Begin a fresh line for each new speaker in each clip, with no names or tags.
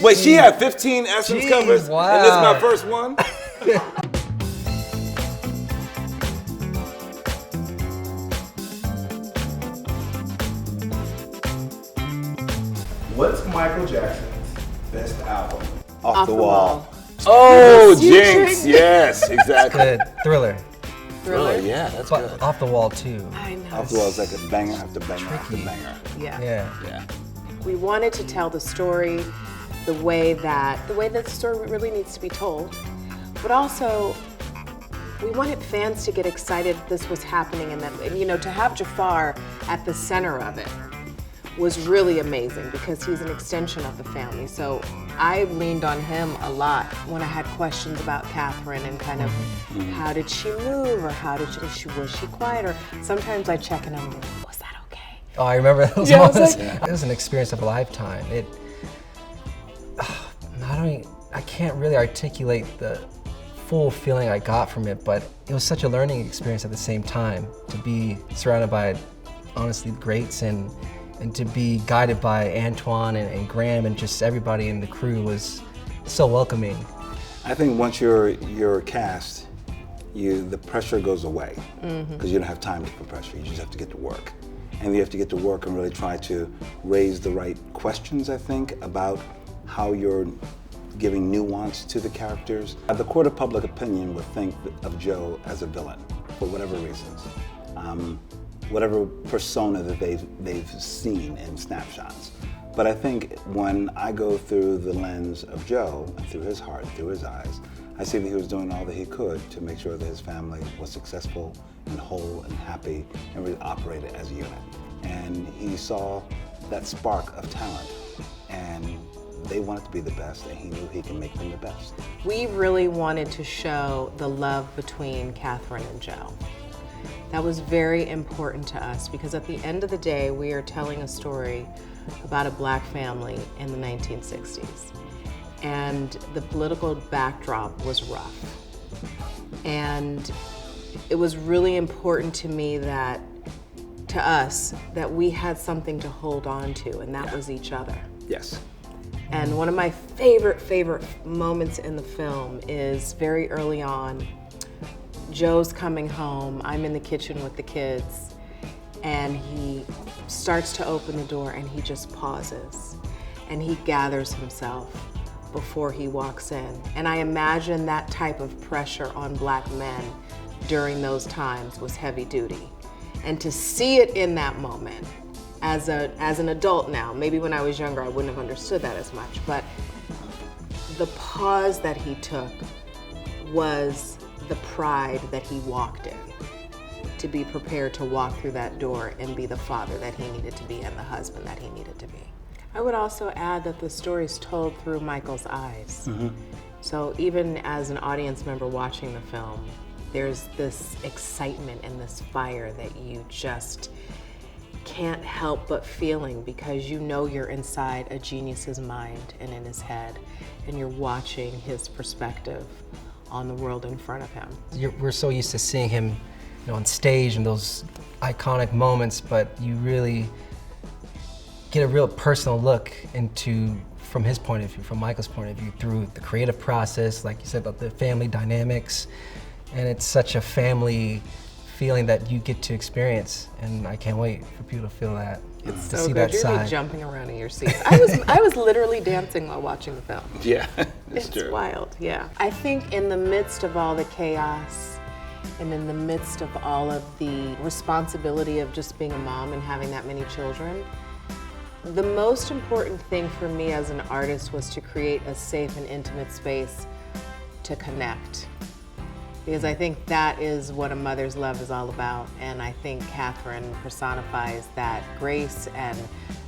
Wait, she had 15 Essence covers,
wow.
and this is my first one?
What's Michael Jackson's best album?
Off the Wall.
Oh,
Jinx, yes, exactly.
Good. Thriller.
Thriller, yeah, that's
But
good.
Off the Wall too.
I know.
Off the Wall is like a banger after banger after banger.
Yeah.
Yeah.
We wanted to tell the story the way that the story really needs to be told, but also we wanted fans to get excited this was happening, and that, you know, to have Jaafar at the center of it was really amazing because he's an extension of the family. So I leaned on him a lot when I had questions about Catherine and kind of how did she move, or how did she was she quiet, or sometimes I check and I'm like, was that okay?
Oh, I remember those
Yeah, I was
moments.
like-
It was an experience of a lifetime. I can't really articulate the full feeling I got from it, but it was such a learning experience at the same time to be surrounded by, honestly, greats and to be guided by Antoine and Graham and just everybody in the crew was so welcoming.
I think once you're cast, the pressure goes away because you don't have time for pressure. You just have to get to work. And you have to get to work and really try to raise the right questions, I think, about how you're giving nuance to the characters. The court of public opinion would think of Joe as a villain for whatever reasons. Whatever persona that they've seen in snapshots. But I think when I go through the lens of Joe, and through his heart, through his eyes, I see that he was doing all that he could to make sure that his family was successful and whole and happy and really operated as a unit. And he saw that spark of talent, and they wanted to be the best, and he knew he can make them the best.
We really wanted to show the love between Catherine and Joe. That was very important to us because at the end of the day, we are telling a story about a black family in the 1960s. And the political backdrop was rough. And it was really important to me that, to us, that we had something to hold on to, and that was each other.
Yes.
And one of my favorite moments in the film is very early on. Joe's coming home, I'm in the kitchen with the kids, and he starts to open the door and he just pauses and he gathers himself before he walks in. And I imagine that type of pressure on black men during those times was heavy duty. And to see it in that moment, as an adult now, maybe when I was younger I wouldn't have understood that as much, but the pause that he took was the pride that he walked in, to be prepared to walk through that door and be the father that he needed to be and the husband that he needed to be. I would also add that the story's told through Michael's eyes. So even as an audience member watching the film, there's this excitement and this fire that you just can't help but feeling because you know you're inside a genius's mind and in his head, and you're watching his perspective on the world in front of him.
We're so used to seeing him, on stage and those iconic moments, but you really get a real personal look into, from his point of view, from Michael's point of view, through the creative process, like you said, about the family dynamics, and it's such a family feeling that you get to experience, and I can't wait for people to feel that.
It's
to
so
see
good.
that
You're
side.
like jumping around in your seats. I was literally dancing while watching the film.
Yeah,
It's wild, yeah. I think in the midst of all the chaos and in the midst of all of the responsibility of just being a mom and having that many children, the most important thing for me as an artist was to create a safe and intimate space to connect. Because I think that is what a mother's love is all about. And I think Catherine personifies that grace and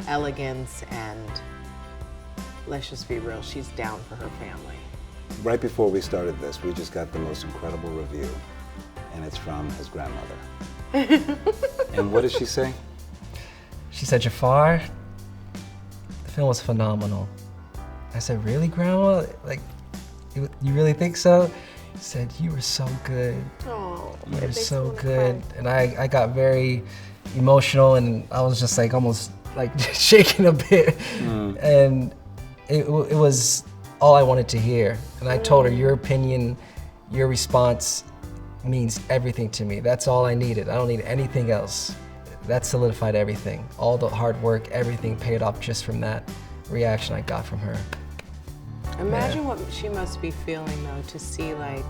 elegance, and let's just be real, she's down for her family.
Right before we started this, we just got the most incredible review, and it's from his grandmother. And what did she say?
She said, Jaafar, the film was phenomenal. I said, really, Grandma? Like, you really think so? She said, you were so good.
Oh,
You were so good. And I got very emotional, and I was just like almost like shaking a bit. And it was all I wanted to hear. And I told her, your opinion, your response means everything to me. That's all I needed. I don't need anything else. That solidified everything. All the hard work, everything paid off just from that reaction I got from her.
Imagine what she must be feeling though, to see like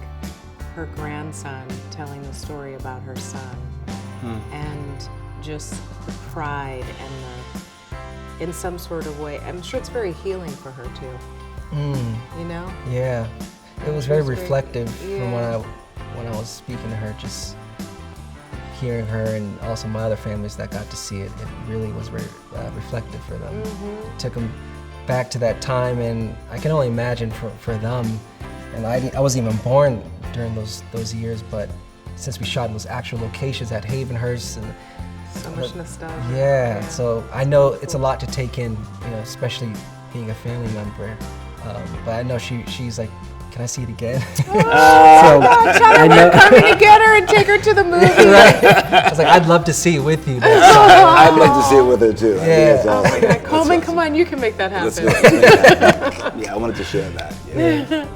her grandson telling the story about her son, and just the pride and the, in some sort of way, I'm sure it's very healing for her too. You know?
Yeah, it was very reflective from when I was speaking to her, just hearing her, and also my other families that got to see it. It really was very reflective for them. It took them back to that time, and I can only imagine for them. And I wasn't even born during those years, but since we shot in those actual locations at Havenhurst, and
so much nostalgia.
Yeah, so I know it's a lot to take in, you know, especially being a family member. But I know she's like, can I see it again?
Oh, God, tell her we're coming to get her and take her to the movie.
Right. I was like, I'd love to see it with you. But
I'd like to see it with her too. I think it's awesome.
Colman, come on, you can make that happen.
Let's go. Yeah, I wanted to share that. Yeah.